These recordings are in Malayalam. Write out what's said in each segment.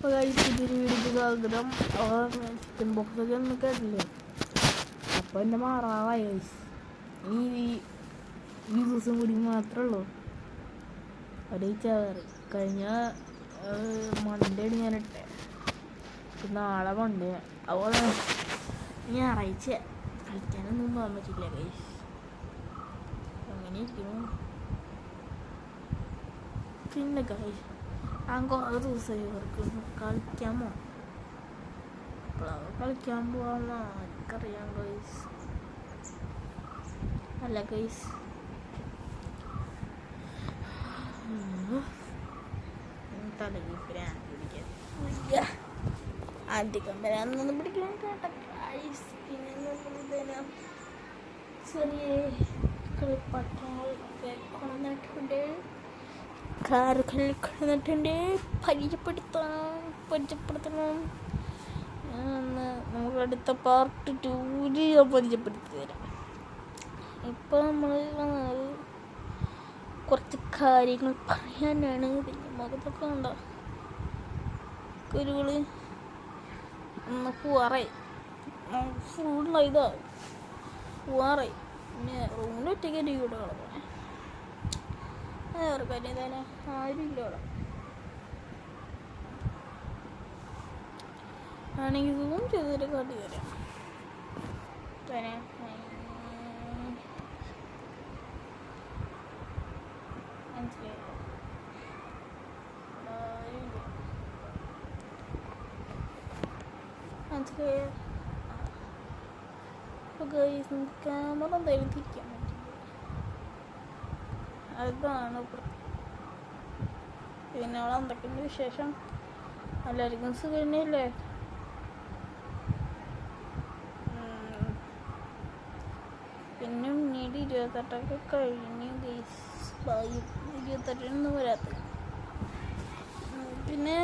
പുതിയൊരു വീഡിയോക്ക് സ്വാഗതം. ചിക്കൻ ബോക്സൊക്കെ ഒന്ന് കേട്ടില്ലേ? അപ്പോൾ എൻ്റെ മാറാവായി ഈ ദിവസം കൂടി മാത്രമേ ഉള്ളൂ അറിയിച്ചാറ്. കഴിഞ്ഞ മണ്ടേണ് ഞാനിട്ടെ, നാളെ മണ്ടേ. അപ്പോൾ ഞായറാഴ്ച കളിക്കാനൊന്നും പോകാൻ പറ്റില്ല ഗൈസ്. അങ്ങനെ ഇരിക്കുന്നു. പിന്നെ ഗൈസ് ഞാൻ കുറേ ദിവസമായി ഇവർക്ക് കളിക്കാൻ പോകാമെന്ന് എനിക്കറിയാം ഗൈസ്. അല്ല ഗൈസ്, തലയിൽ പ്രാന്ത് പിടിക്കാൻ അധികം വരാനൊന്നും പിടിക്കാൻ കേട്ട ഗൈസ്. പിന്നെ ചെറിയ കളിപ്പാട്ടങ്ങൾ കൊണ്ടുവന്നിട്ടുണ്ട്, കാറുകൾ കൊണ്ടുവന്നിട്ടുണ്ട്. പരിചയപ്പെടുത്തണം. നമുക്ക് അടുത്ത പാർട്ട് 2 ഞാൻ പരിചയപ്പെടുത്തി തരാം. ഇപ്പോൾ നമ്മൾ കുറച്ച് കാര്യങ്ങൾ പറയാനാണ്. പിന്നെ മുഖത്തൊക്കെ ഉണ്ടോ കുരുകള് പോവാറായി, ഫുള്ള ഇതാ പോവാറായി. പിന്നെ റൂമിൽ ഒറ്റയ്ക്ക് ഇവിടെ കളഞ്ഞേ വേറെ കാര്യം തന്നെ ആരുമില്ല അവിടെ. ആണെങ്കിൽ സൂം ചെയ്തൊരു കാട്ടി തരാം തന്നെ. ക്യാമറ എന്തായാലും തിരിക്കാൻ പറ്റില്ല, അതാണ്. പിന്നെ അവൾ എന്തൊക്കെയുണ്ട് വിശേഷം? എല്ലാവർക്കും സുഖം തന്നെയല്ലേ? പിന്നെ ഉണ്ണീട് 28 കഴിഞ്ഞു ഗൈസ്. 28 വരാത്ത. പിന്നെ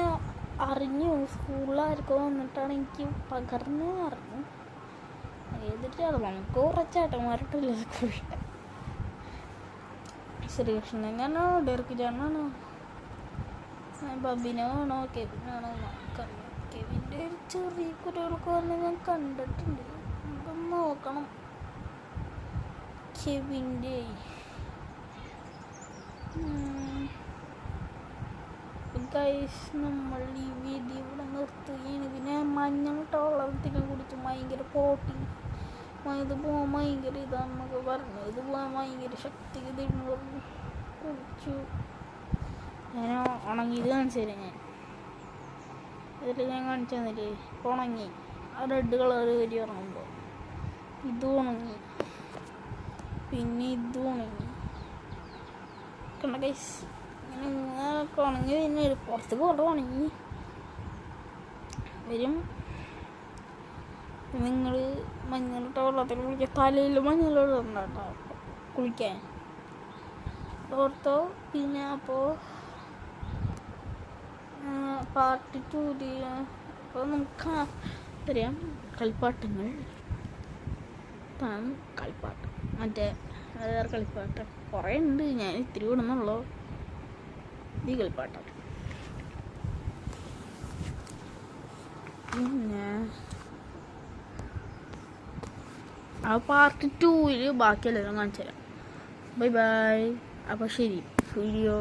അറിഞ്ഞു സ്കൂളിലാർക്കോ വന്നിട്ടാണ് എനിക്ക് പകർന്ന് അറിഞ്ഞു. ഏതിട്ടാണ് നമുക്ക് കുറച്ചേട്ടന്മാരിട്ടില്ല സ്കൂളിൽ. ശ്രീകൃഷ്ണനാണോ ഡെർക്ക് ജാണാണോ ബബിനാണോ കെവിനാണോ നോക്കാം. കെവിൻ്റെ ഒരു ചെറിയ കുട്ടികൾക്ക് വന്ന് ഞാൻ കണ്ടിട്ടുണ്ട്. നമുക്ക് നോക്കണം കെവിൻ്റെ. ഗൈസ്, നമ്മൾ ഈ വീഡിയോ ഇവിടെ നിർത്തുകയാണ്. പിന്നെ മഞ്ഞൾ ടോളറത്തിനെ കുറിച്ച് ഭയങ്കര പ്രോട്ടീൻ, ഇത് പോകാൻ ഭയങ്കര ഇതാണെന്നൊക്കെ പറഞ്ഞു. ഇത് പോകാൻ ഭയങ്കര ശക്തി ഇതെന്ന് പറഞ്ഞു കുടിച്ചു. ഞാൻ ഉണങ്ങിയത് കാണിച്ചു തരാം. ഞാൻ കാണിച്ചു തന്നില്ലേ? ഉണങ്ങി ആ റെഡ് കളർ വരി ഇറങ്ങുമ്പോൾ ഇത് ഉണങ്ങി, പിന്നെ ഇത് ഉണങ്ങി. കണ്ട ഗൈസ്, ഇങ്ങനെ മൂന്നൊക്കെ ഉണങ്ങി. പിന്നെ പുറത്ത് കുറേ ഉണങ്ങി വരും. നിങ്ങൾ മഞ്ഞളിട്ട വെള്ളത്തിൽ കുളിക്കാൻ, തലയിൽ മഞ്ഞളിടണ്ടോ കുളിക്കാൻ ഓർത്തോ. പിന്നെ അപ്പോൾ പാർട്ട് 2 അപ്പോൾ നമുക്ക് അറിയാം കളിപ്പാട്ടങ്ങൾ. കളിപ്പാട്ടം മറ്റേ വേറെ കളിപ്പാട്ടം കുറേ ഉണ്ട്, ഞാൻ ഇത്തിരി വിടുന്നുള്ളൂ. ഈ കളിപ്പാട്ടം പിന്നെ ആ പാർട്ട് 2 ബാക്കിയെല്ലാം കാണിച്ചു തരാം. ബൈ. അപ്പോൾ ശരി, വീഡിയോ